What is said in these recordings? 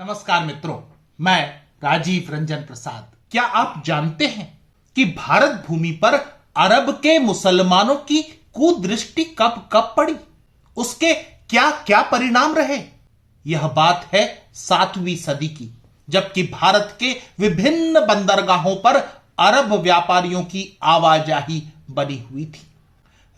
नमस्कार मित्रों, मैं राजीव रंजन प्रसाद। क्या आप जानते हैं कि भारत भूमि पर अरब के मुसलमानों की कुदृष्टि कब कब पड़ी, उसके क्या क्या परिणाम रहे? यह बात है 7वीं सदी की, जबकि भारत के विभिन्न बंदरगाहों पर अरब व्यापारियों की आवाजाही बनी हुई थी।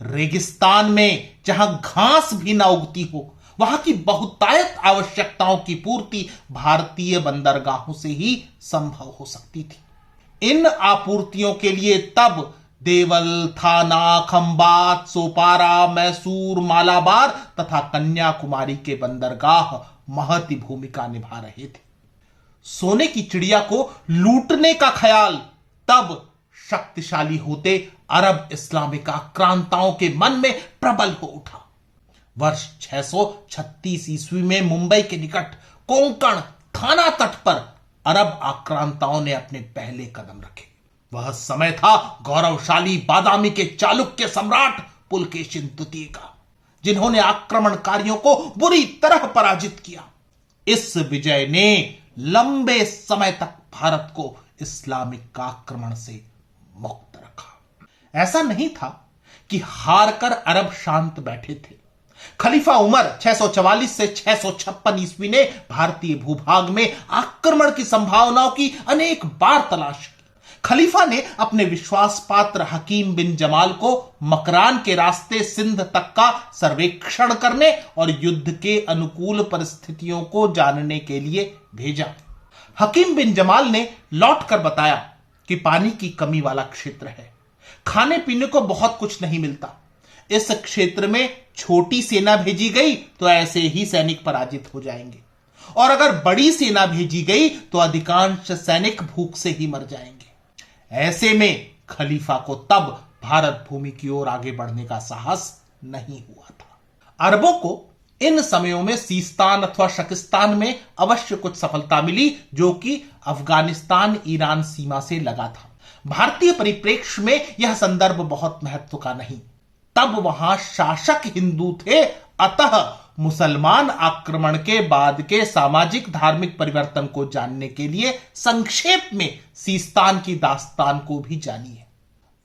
रेगिस्तान में जहां घास भी न उगती हो, वहां की बहुतायत आवश्यकताओं की पूर्ति भारतीय बंदरगाहों से ही संभव हो सकती थी। इन आपूर्तियों के लिए तब देवल, थाना, खंबात, सोपारा, मैसूर, मालाबार तथा कन्याकुमारी के बंदरगाह महती भूमिका निभा रहे थे। सोने की चिड़िया को लूटने का ख्याल तब शक्तिशाली होते अरब इस्लामिक आक्रांताओं के मन में प्रबल हो उठा। वर्ष 636 ईस्वी में मुंबई के निकट कोंकण थाना तट पर अरब आक्रांताओं ने अपने पहले कदम रखे। वह समय था गौरवशाली बादामी के चालुक्य सम्राट पुलकेशिन द्वितीय का, जिन्होंने आक्रमणकारियों को बुरी तरह पराजित किया। इस विजय ने लंबे समय तक भारत को इस्लामिक आक्रमण से मुक्त रखा। ऐसा नहीं था कि हारकर अरब शांत बैठे थे। खलीफा उमर 644 से 656 ईस्वी ने भारतीय भूभाग में आक्रमण की संभावनाओं की अनेक बार तलाश की। खलीफा ने अपने विश्वास पात्र हकीम बिन जमाल को मकरान के रास्ते सिंध तक का सर्वेक्षण करने और युद्ध के अनुकूल परिस्थितियों को जानने के लिए भेजा। हकीम बिन जमाल ने लौटकर बताया कि पानी की कमी वाला क्षेत्र है, खाने पीने को बहुत कुछ नहीं मिलता। इस क्षेत्र में छोटी सेना भेजी गई तो ऐसे ही सैनिक पराजित हो जाएंगे, और अगर बड़ी सेना भेजी गई तो अधिकांश सैनिक भूख से ही मर जाएंगे। ऐसे में खलीफा को तब भारत भूमि की ओर आगे बढ़ने का साहस नहीं हुआ था। अरबों को इन समयों में सीस्तान अथवा शकिस्तान में अवश्य कुछ सफलता मिली, जो कि अफगानिस्तान ईरान सीमा से लगा था। भारतीय परिप्रेक्ष्य में यह संदर्भ बहुत महत्व का नहीं। तब वहां शासक हिंदू थे, अतः मुसलमान आक्रमण के बाद के सामाजिक धार्मिक परिवर्तन को जानने के लिए संक्षेप में सीस्तान की दास्तान को भी जानिए।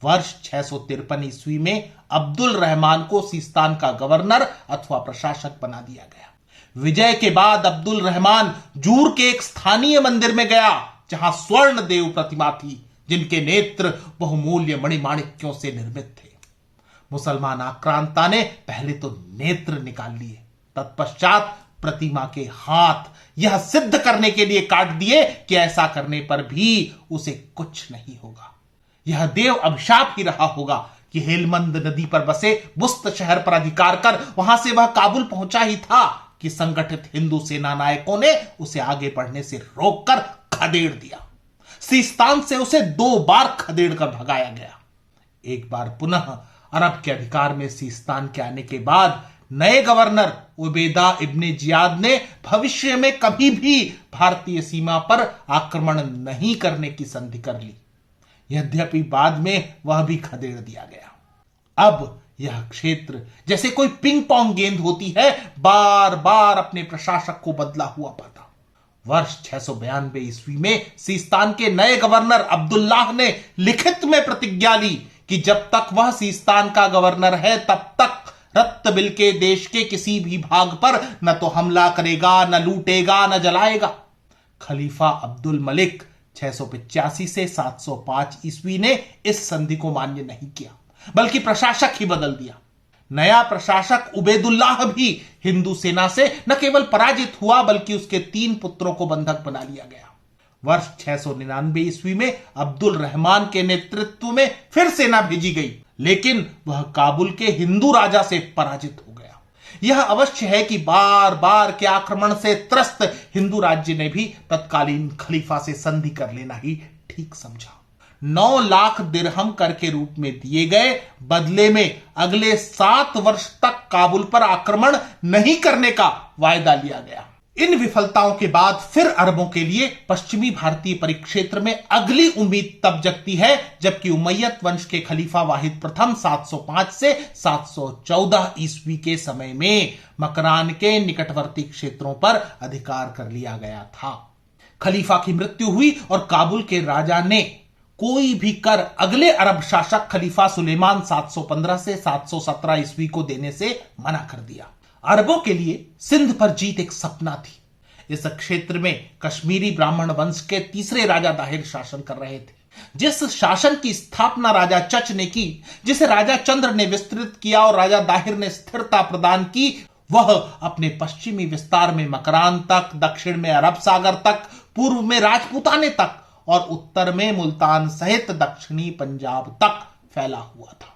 वर्ष 653 ईस्वी में अब्दुल रहमान को सीस्तान का गवर्नर अथवा प्रशासक बना दिया गया। विजय के बाद अब्दुल रहमान जूर के एक स्थानीय मंदिर में गया, जहां स्वर्ण देव प्रतिमा थी, जिनके नेत्र बहुमूल्य मणिमाणिक्यों से निर्मित थे। मुसलमान आक्रांता ने पहले तो नेत्र निकाल लिए, तत्पश्चात प्रतिमा के हाथ यह सिद्ध करने के लिए काट दिए कि ऐसा करने पर भी उसे कुछ नहीं होगा। यह देव अभिशाप ही रहा होगा कि हेलमंद नदी पर बसे बुस्त शहर पर अधिकार कर वहां से वह काबुल पहुंचा ही था कि संगठित हिंदू सेना नायकों ने उसे आगे बढ़ने से रोककर खदेड़ दिया। सीस्तान से उसे 2 बार खदेड़ कर भगाया गया। एक बार पुनः अरब के अधिकार में सीस्तान के आने के बाद नए गवर्नर उबैदा इब्ने जियाद ने भविष्य में कभी भी भारतीय सीमा पर आक्रमण नहीं करने की संधि कर ली। यद्यपि बाद में वह भी खदेड़ दिया गया। अब यह क्षेत्र जैसे कोई पिंग पोंग गेंद होती है, बार बार अपने प्रशासक को बदला हुआ पाता। वर्ष 692 ईस्वी में सीस्तान के नए गवर्नर अब्दुल्लाह ने लिखित में प्रतिज्ञा ली कि जब तक वह सीस्तान का गवर्नर है तब तक रत्तबिल के देश के किसी भी भाग पर न तो हमला करेगा, न लूटेगा, न जलाएगा। खलीफा अब्दुल मलिक 685 से 705 ईस्वी ने इस संधि को मान्य नहीं किया, बल्कि प्रशासक ही बदल दिया। नया प्रशासक उबैदुल्लाह भी हिंदू सेना से न केवल पराजित हुआ, बल्कि उसके 3 पुत्रों को बंधक बना लिया गया। वर्ष 699 ईस्वी में अब्दुल रहमान के नेतृत्व में फिर सेना भेजी गई, लेकिन वह काबुल के हिंदू राजा से पराजित हो गया। यह अवश्य है कि बार बार के आक्रमण से त्रस्त हिंदू राज्य ने भी तत्कालीन खलीफा से संधि कर लेना ही ठीक समझा। 9 लाख दिरहम कर के रूप में दिए गए, बदले में अगले 7 वर्ष तक काबुल पर आक्रमण नहीं करने का वायदा लिया गया। इन विफलताओं के बाद फिर अरबों के लिए पश्चिमी भारतीय परिक्षेत्र में अगली उम्मीद तब जगती है जबकि उमैयद वंश के खलीफा वाहिद प्रथम 705 से 714 ईस्वी के समय में मकरान के निकटवर्ती क्षेत्रों पर अधिकार कर लिया गया था। खलीफा की मृत्यु हुई और काबुल के राजा ने कोई भी कर अगले अरब शासक खलीफा सुलेमान 715 से 717 ईस्वी को देने से मना कर दिया। अरबों के लिए सिंध पर जीत एक सपना थी। इस क्षेत्र में कश्मीरी ब्राह्मण वंश के तीसरे राजा दाहिर शासन कर रहे थे। जिस शासन की स्थापना राजा चच ने की, जिसे राजा चंद्र ने विस्तृत किया और राजा दाहिर ने स्थिरता प्रदान की, वह अपने पश्चिमी विस्तार में मकरान तक, दक्षिण में अरब सागर तक, पूर्व में राजपूताने तक और उत्तर में मुल्तान सहित दक्षिणी पंजाब तक फैला हुआ था।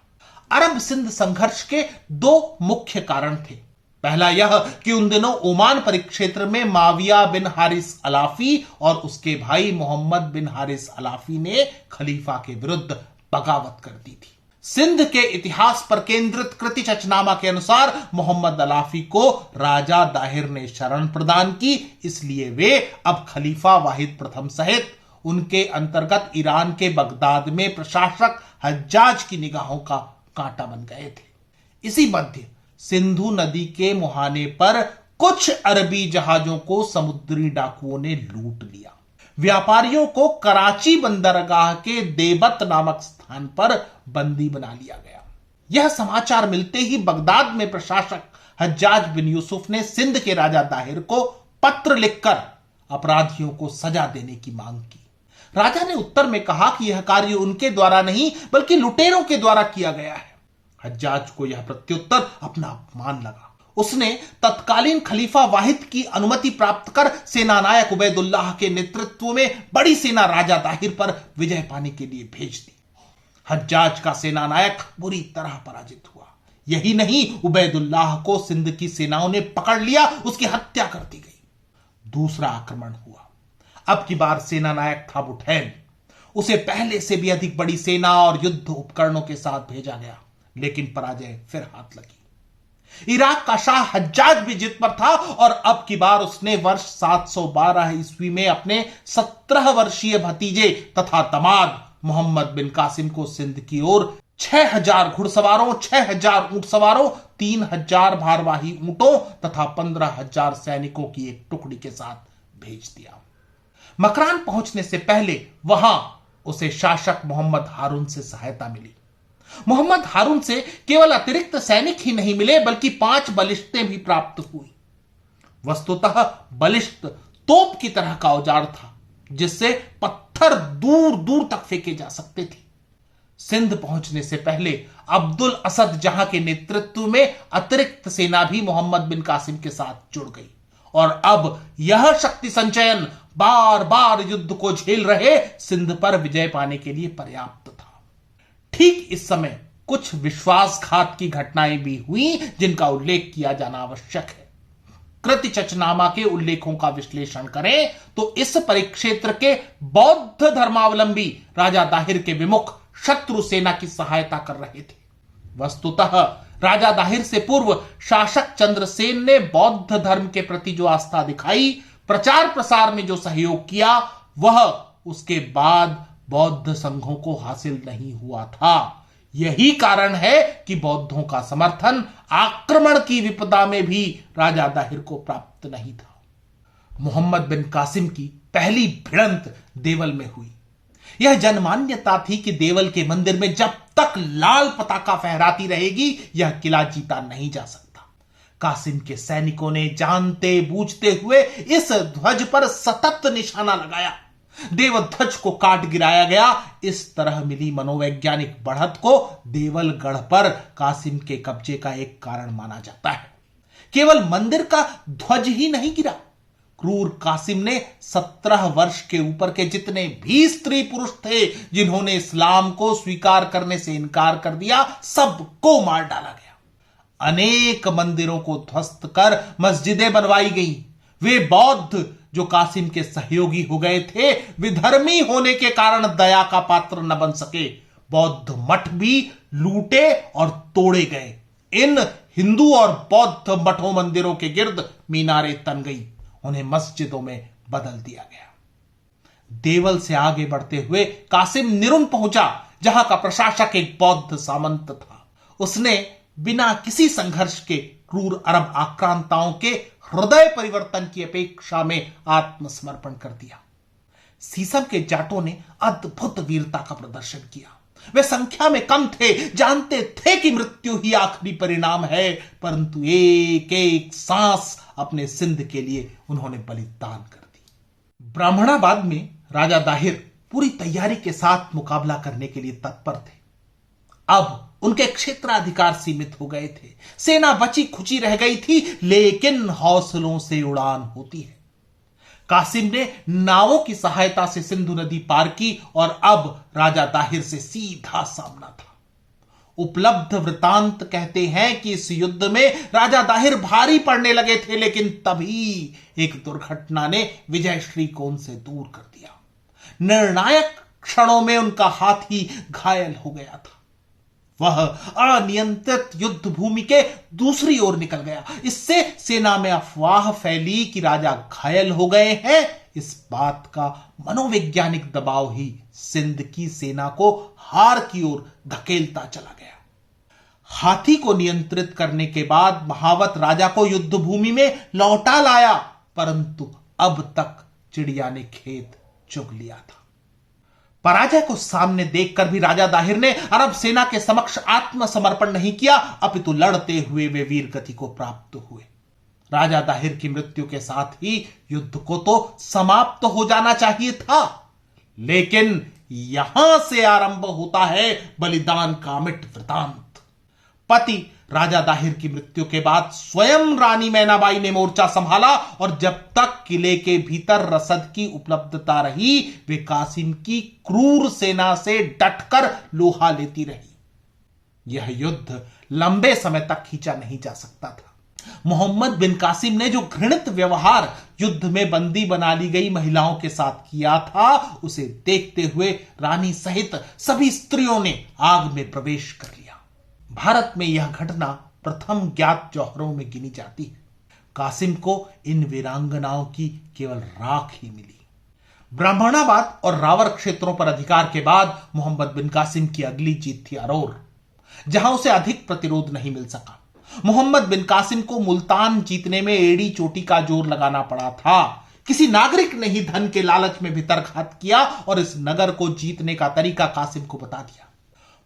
अरब सिंध संघर्ष के दो मुख्य कारण थे। पहला यह कि उन दिनों ओमान परिक्षेत्र में माविया बिन हारिस अलाफी और उसके भाई मोहम्मद बिन हारिस अलाफी ने खलीफा के विरुद्ध बगावत कर दी थी। सिंध के इतिहास पर केंद्रित कृति चचनामा के अनुसार मोहम्मद अलाफी को राजा दाहिर ने शरण प्रदान की, इसलिए वे अब खलीफा वाहिद प्रथम सहित उनके अंतर्गत ईरान के बगदाद में प्रशासक हज्जाज की निगाहों का कांटा बन गए थे। इसी मध्य सिंधु नदी के मुहाने पर कुछ अरबी जहाजों को समुद्री डाकुओं ने लूट लिया। व्यापारियों को कराची बंदरगाह के देबत नामक स्थान पर बंदी बना लिया गया। यह समाचार मिलते ही बगदाद में प्रशासक हज्जाज बिन यूसुफ ने सिंध के राजा दाहिर को पत्र लिखकर अपराधियों को सजा देने की मांग की। राजा ने उत्तर में कहा कि यह कार्य उनके द्वारा नहीं बल्कि लुटेरों के द्वारा किया गया है। हज्जाज को यह प्रत्युत्तर अपना अपमान लगा। उसने तत्कालीन खलीफा वाहिद की अनुमति प्राप्त कर सेनानायक उबैदुल्लाह के नेतृत्व में बड़ी सेना राजा दाहिर पर विजय पाने के लिए भेज दी। हज्जाज का सेनानायक बुरी तरह पराजित हुआ। यही नहीं, उबैदुल्लाह को सिंध की सेनाओं ने पकड़ लिया, उसकी हत्या कर दी गई। दूसरा आक्रमण हुआ। अब की बार सेनानायक था बुठैन। उसे पहले से भी अधिक बड़ी सेना और युद्ध उपकरणों के साथ भेजा गया, लेकिन पराजय फिर हाथ लगी। इराक का शाह हज्जाज भी जिद पर था और अब की बार उसने वर्ष 712 ईस्वी में अपने 17 वर्षीय भतीजे तथा दामाद मोहम्मद बिन कासिम को सिंध की ओर 6000 घुड़सवारों, 6000 ऊंट सवारों, 3000 भारवाही ऊंटों तथा 15000 सैनिकों की एक टुकड़ी के साथ भेज दिया। मकरान पहुंचने से पहले वहां उसे शासक मोहम्मद हारून से सहायता मिली। मोहम्मद हारून से केवल अतिरिक्त सैनिक ही नहीं मिले बल्कि 5 बलिश्तें भी प्राप्त हुई। वस्तुतः बलिश्त तोप की तरह का औजार था जिससे पत्थर दूर दूर तक फेंके जा सकते थे। सिंध पहुंचने से पहले अब्दुल असद जहां के नेतृत्व में अतिरिक्त सेना भी मोहम्मद बिन कासिम के साथ जुड़ गई और अब यह शक्ति संचयन बार बार युद्ध को झेल रहे सिंध पर विजय पाने के लिए पर्याप्त था। ठीक इस समय कुछ विश्वासघात की घटनाएं भी हुई जिनका उल्लेख किया जाना आवश्यक है। कृति चचनामा के उल्लेखों का विश्लेषण करें तो इस परिक्षेत्र के बौद्ध धर्मावलंबी राजा दाहिर के विमुख शत्रु सेना की सहायता कर रहे थे। वस्तुतः राजा दाहिर से पूर्व शासक चंद्रसेन ने बौद्ध धर्म के प्रति जो आस्था दिखाई, प्रचार प्रसार में जो सहयोग किया, वह उसके बाद बौद्ध संघों को हासिल नहीं हुआ था। यही कारण है कि बौद्धों का समर्थन आक्रमण की विपदा में भी राजा दाहिर को प्राप्त नहीं था। मोहम्मद बिन कासिम की पहली भिड़ंत देवल में हुई। यह जनमान्यता थी कि देवल के मंदिर में जब तक लाल पताका फहराती रहेगी यह किला जीता नहीं जा सकता। कासिम के सैनिकों ने जानते बूझते हुए इस ध्वज पर सतत निशाना लगाया। देवध्वज को काट गिराया गया। इस तरह मिली मनोवैज्ञानिक बढ़त को देवलगढ़ पर कासिम के कब्जे का एक कारण माना जाता है। केवल मंदिर का ध्वज ही नहीं गिरा, क्रूर कासिम ने 17 वर्ष के ऊपर के जितने भी स्त्री पुरुष थे जिन्होंने इस्लाम को स्वीकार करने से इनकार कर दिया, सबको मार डाला गया। अनेक मंदिरों को ध्वस्त कर मस्जिदें बनवाई गई। वे बौद्ध जो कासिम के सहयोगी हो गए थे, विधर्मी होने के कारण दया का पात्र न बन सके। बौद्ध मठ भी लूटे और तोड़े गए। इन हिंदू और बौद्ध मठों मंदिरों के गिर्द मीनारें तन गई। उन्हें मस्जिदों में बदल दिया गया। देवल से आगे बढ़ते हुए कासिम निरुन पहुंचा, जहां का प्रशासक एक बौद्ध सामंत था। उसने बिना किसी संघर्ष के क्रूर अरब आक्रांताओं के हृदय परिवर्तन की अपेक्षा में आत्मसमर्पण कर दिया। सीसम के जाटों ने अद्भुत वीरता का प्रदर्शन किया। वे संख्या में कम थे, जानते थे कि मृत्यु ही आखिरी परिणाम है, परंतु एक एक सांस अपने सिंध के लिए उन्होंने बलिदान कर दी। ब्राह्मणाबाद में राजा दाहिर पूरी तैयारी के साथ मुकाबला करने के लिए तत्पर थे। अब उनके क्षेत्राधिकार सीमित हो गए थे, सेना बची खुची रह गई थी, लेकिन हौसलों से उड़ान होती है। कासिम ने नावों की सहायता से सिंधु नदी पार की और अब राजा दाहिर से सीधा सामना था। उपलब्ध वृतांत कहते हैं कि इस युद्ध में राजा दाहिर भारी पड़ने लगे थे, लेकिन तभी एक दुर्घटना ने विजयश्री को उनसे दूर कर दिया। निर्णायक क्षणों में उनका हाथी घायल हो गया था। वह अनियंत्रित युद्ध भूमि के दूसरी ओर निकल गया। इससे सेना में अफवाह फैली कि राजा घायल हो गए हैं। इस बात का मनोवैज्ञानिक दबाव ही सिंध की सेना को हार की ओर धकेलता चला गया। हाथी को नियंत्रित करने के बाद महावत राजा को युद्ध भूमि में लौटा लाया, परंतु अब तक चिड़िया ने खेत चुग लिया था। पराजय को सामने देखकर भी राजा दाहिर ने अरब सेना के समक्ष आत्मसमर्पण नहीं किया, अपितु लड़ते हुए वे वीर गति को प्राप्त हुए। राजा दाहिर की मृत्यु के साथ ही युद्ध को तो समाप्त हो जाना चाहिए था, लेकिन यहां से आरंभ होता है बलिदान का अमिट वृतांत। पति राजा दाहिर की मृत्यु के बाद स्वयं रानी मैनाबाई ने मोर्चा संभाला और जब तक किले के भीतर रसद की उपलब्धता रही, वे कासिम की क्रूर सेना से डटकर लोहा लेती रही। यह युद्ध लंबे समय तक खींचा नहीं जा सकता था। मोहम्मद बिन कासिम ने जो घृणित व्यवहार युद्ध में बंदी बना ली गई महिलाओं के साथ किया था, उसे देखते हुए रानी सहित सभी स्त्रियों ने आग में प्रवेश कर लिया। भारत में यह घटना प्रथम ज्ञात जौहरों में गिनी जाती है। कासिम को इन वीरांगनाओं की केवल राख ही मिली। ब्राह्मणाबाद और रावर क्षेत्रों पर अधिकार के बाद मोहम्मद बिन कासिम की अगली जीत थी अरोर, जहां उसे अधिक प्रतिरोध नहीं मिल सका। मोहम्मद बिन कासिम को मुल्तान जीतने में एड़ी चोटी का जोर लगाना पड़ा था। किसी नागरिक ने ही धन के लालच में भितरघात किया और इस नगर को जीतने का तरीका कासिम को बता दिया।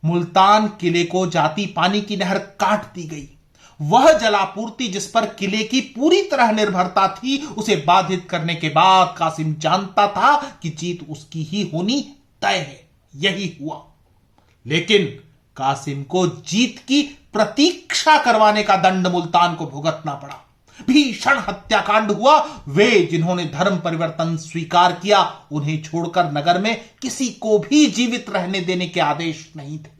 मुल्तान किले को जाती पानी की नहर काट दी गई। वह जलापूर्ति जिस पर किले की पूरी तरह निर्भरता थी, उसे बाधित करने के बाद कासिम जानता था कि जीत उसकी ही होनी तय है। यही हुआ, लेकिन कासिम को जीत की प्रतीक्षा करवाने का दंड मुल्तान को भुगतना पड़ा। भीषण हत्याकांड हुआ। वे जिन्होंने धर्म परिवर्तन स्वीकार किया, उन्हें छोड़कर नगर में किसी को भी जीवित रहने देने के आदेश नहीं थे।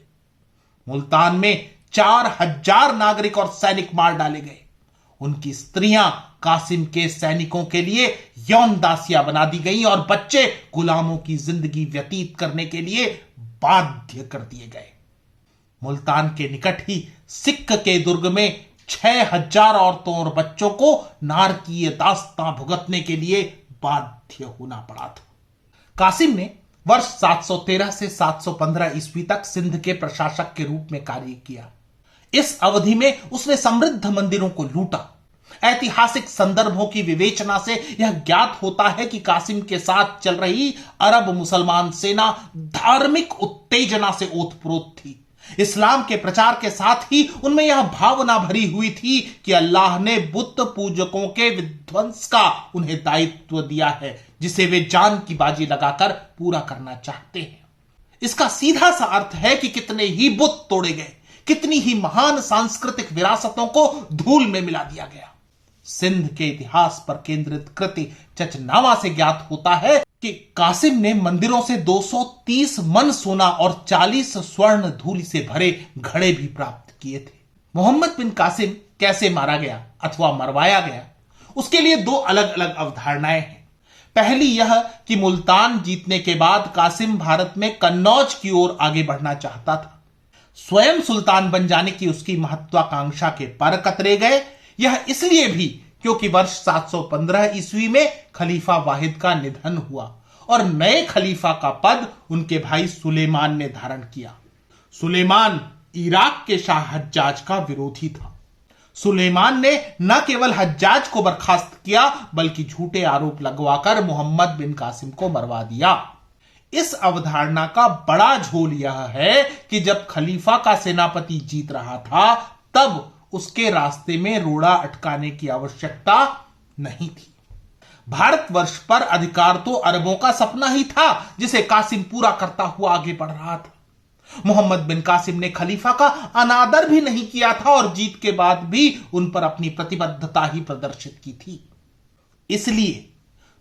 मुल्तान में 4000 नागरिक और सैनिक मार डाले गए। उनकी स्त्रियां कासिम के सैनिकों के लिए यौन दासियां बना दी गई और बच्चे गुलामों की जिंदगी व्यतीत करने के लिए बाध्य कर दिए गए। मुल्तान के निकट ही सिक्क के दुर्ग में 6000 औरतों और बच्चों को नारकीय दास्तां भुगतने के लिए बाध्य होना पड़ा था। कासिम ने वर्ष 713 से 715 ईस्वी तक सिंध के प्रशासक के रूप में कार्य किया। इस अवधि में उसने समृद्ध मंदिरों को लूटा। ऐतिहासिक संदर्भों की विवेचना से यह ज्ञात होता है कि कासिम के साथ चल रही अरब मुसलमान सेना धार्मिक उत्तेजना से ओतप्रोत थी। इस्लाम के प्रचार के साथ ही उनमें यह भावना भरी हुई थी कि अल्लाह ने बुत पूजकों के विध्वंस का उन्हें दायित्व दिया है, जिसे वे जान की बाजी लगाकर पूरा करना चाहते हैं। इसका सीधा सा अर्थ है कि कितने ही बुत तोड़े गए, कितनी ही महान सांस्कृतिक विरासतों को धूल में मिला दिया गया। सिंध के इतिहास पर केंद्रित कृति चचनामा से ज्ञात होता है कि कासिम ने मंदिरों से 230 मन सोना और 40 स्वर्ण धूलि से भरे घड़े भी प्राप्त किए थे। मोहम्मद बिन कासिम कैसे मारा गया अथवा मरवाया गया, उसके लिए दो अलग अलग अवधारणाएं हैं। पहली यह कि मुल्तान जीतने के बाद कासिम भारत में कन्नौज की ओर आगे बढ़ना चाहता था। स्वयं सुल्तान बन जाने की उसकी महत्वाकांक्षा के पर कतरे गए। यह इसलिए भी क्योंकि वर्ष 715 ईस्वी में खलीफा वाहिद का निधन हुआ और नए खलीफा का पद उनके भाई सुलेमान ने धारण किया। सुलेमान इराक के शाह हज्जाज का विरोधी था। सुलेमान ने न केवल हज्जाज को बर्खास्त किया बल्कि झूठे आरोप लगवाकर मोहम्मद बिन कासिम को मरवा दिया। इस अवधारणा का बड़ा झोल यह है कि जब खलीफा का सेनापति जीत रहा था तब उसके रास्ते में रोड़ा अटकाने की आवश्यकता नहीं थी। भारतवर्ष पर अधिकार तो अरबों का सपना ही था जिसे कासिम पूरा करता हुआ आगे बढ़ रहा था। मोहम्मद बिन कासिम ने खलीफा का अनादर भी नहीं किया था और जीत के बाद भी उन पर अपनी प्रतिबद्धता ही प्रदर्शित की थी। इसलिए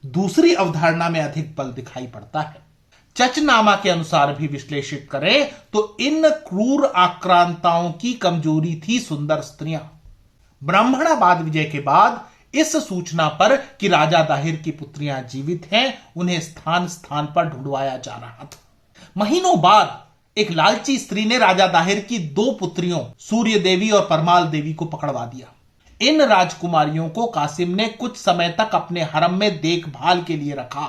दूसरी अवधारणा में अधिक बल दिखाई पड़ता है। चचनामा के अनुसार भी विश्लेषित करें तो इन क्रूर आक्रांताओं की कमजोरी थी सुंदर स्त्रियां। ब्राह्मणाबाद विजय के बाद इस सूचना पर कि राजा दाहिर की पुत्रियां जीवित हैं उन्हें स्थान स्थान पर ढूंढवाया जा रहा था। महीनों बाद एक लालची स्त्री ने राजा दाहिर की 2 पुत्रियों सूर्य देवी और परमाल देवी को पकड़वा दिया। इन राजकुमारियों को कासिम ने कुछ समय तक अपने हरम में देखभाल के लिए रखा,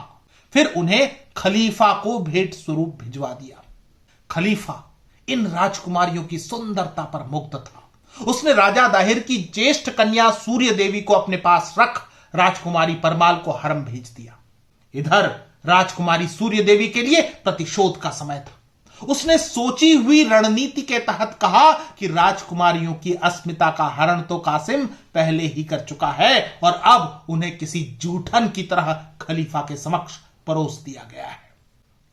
फिर उन्हें खलीफा को भेंट स्वरूप भिजवा दिया। खलीफा इन राजकुमारियों की सुंदरता पर मुग्ध था। उसने राजा दाहिर की ज्येष्ठ कन्या सूर्य देवी को अपने पास रख राजकुमारी परमाल को हरम भेज दिया। इधर राजकुमारी सूर्य देवी के लिए प्रतिशोध का समय था। उसने सोची हुई रणनीति के तहत कहा कि राजकुमारियों की अस्मिता का हरण तो कासिम पहले ही कर चुका है और अब उन्हें किसी जूठन की तरह खलीफा के समक्ष परोस दिया गया है।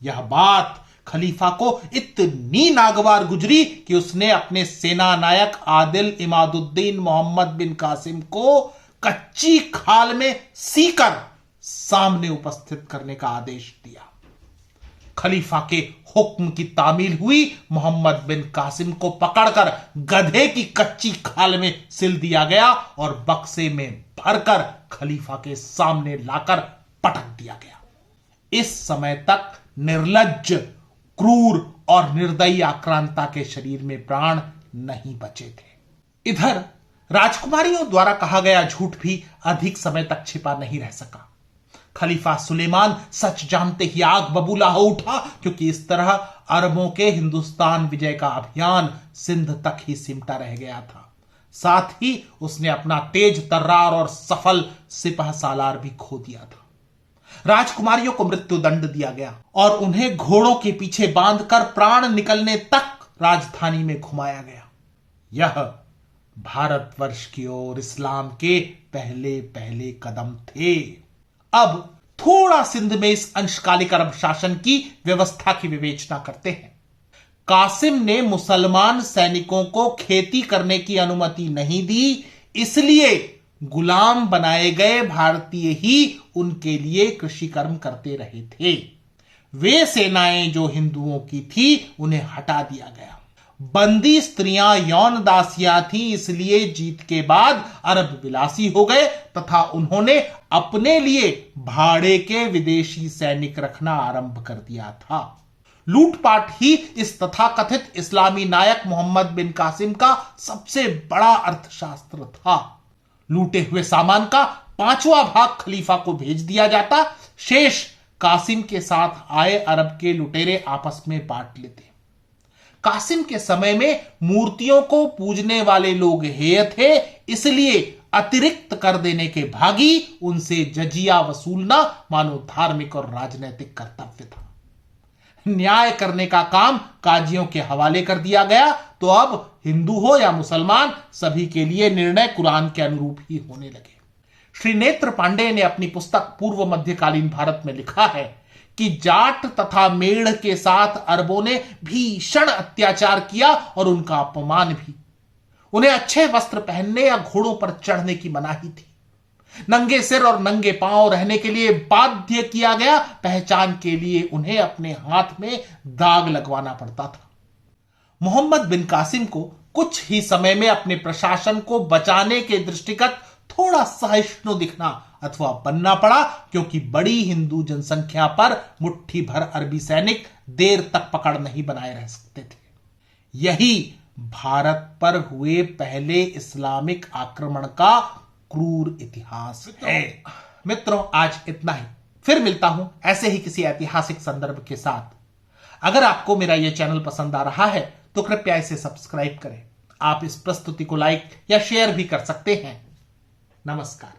यह बात खलीफा को इतनी नागवार गुजरी कि उसने अपने सेना नायक आदिल इमादुद्दीन मोहम्मद बिन कासिम को कच्ची खाल में सीकर सामने उपस्थित करने का आदेश दिया। खलीफा के हुक्म की तामील हुई। मोहम्मद बिन कासिम को पकड़कर गधे की कच्ची खाल में सिल दिया गया और बक्से में भरकर खलीफा के सामने लाकर पटक दिया गया। इस समय तक निर्लज्ज, क्रूर और निर्दयी आक्रांता के शरीर में प्राण नहीं बचे थे। इधर राजकुमारियों द्वारा कहा गया झूठ भी अधिक समय तक छिपा नहीं रह सका। खलीफा सुलेमान सच जानते ही आग बबूला हो उठा, क्योंकि इस तरह अरबों के हिंदुस्तान विजय का अभियान सिंध तक ही सिमटा रह गया था। साथ ही उसने अपना तेज तर्रार और सफल सिपह सालार भी खो दिया था। राजकुमारियों को मृत्यु दंड दिया गया और उन्हें घोड़ों के पीछे बांधकर प्राण निकलने तक राजधानी में घुमाया गया। यह भारतवर्ष की ओर इस्लाम के पहले पहले कदम थे। अब थोड़ा सिंध में इस अंशकालिक अरब शासन की व्यवस्था की विवेचना करते हैं। कासिम ने मुसलमान सैनिकों को खेती करने की अनुमति नहीं दी, इसलिए गुलाम बनाए गए भारतीय ही उनके लिए कृषि कर्म करते रहे थे। वे सेनाएं जो हिंदुओं की थी उन्हें हटा दिया गया। बंदी स्त्रियां यौन दासियां थी, इसलिए जीत के बाद अरब विलासी हो गए तथा उन्होंने अपने लिए भाड़े के विदेशी सैनिक रखना आरंभ कर दिया था। लूटपाट ही इस तथाकथित इस्लामी नायक मोहम्मद बिन कासिम का सबसे बड़ा अर्थशास्त्र था। लूटे हुए सामान का 5वां भाग खलीफा को भेज दिया जाता, शेष कासिम के साथ आए अरब के लुटेरे आपस में बांट लेते। कासिम के समय में मूर्तियों को पूजने वाले लोग हेय थे, इसलिए अतिरिक्त कर देने के भागी उनसे जजिया वसूलना मानो धार्मिक और राजनैतिक कर्तव्य था। न्याय करने का काम काजियों के हवाले कर दिया गया, तो अब हिंदू हो या मुसलमान सभी के लिए निर्णय कुरान के अनुरूप ही होने लगे। श्री नेत्र पांडेय ने अपनी पुस्तक पूर्व मध्यकालीन भारत में लिखा है कि जाट तथा मेढ़ के साथ अरबों ने भीषण अत्याचार किया और उनका अपमान भी। उन्हें अच्छे वस्त्र पहनने या घोड़ों पर चढ़ने की मनाही थी। नंगे सिर और नंगे पांव रहने के लिए बाध्य किया गया। पहचान के लिए उन्हें अपने हाथ में दाग लगवाना पड़ता था। मोहम्मद बिन कासिम को कुछ ही समय में अपने प्रशासन को बचाने के दृष्टिगत थोड़ा सहिष्णु दिखना अथवा बनना पड़ा, क्योंकि बड़ी हिंदू जनसंख्या पर मुट्ठी भर अरबी सैनिक देर तक पकड़ नहीं बनाए रह सकते थे। यही भारत पर हुए पहले इस्लामिक आक्रमण का क्रूर इतिहास है। मित्रों, आज इतना ही। फिर मिलता हूं ऐसे ही किसी ऐतिहासिक संदर्भ के साथ। अगर आपको मेरा यह चैनल पसंद आ रहा है तो कृपया इसे सब्सक्राइब करें। आप इस प्रस्तुति को लाइक या शेयर भी कर सकते हैं। नमस्कार।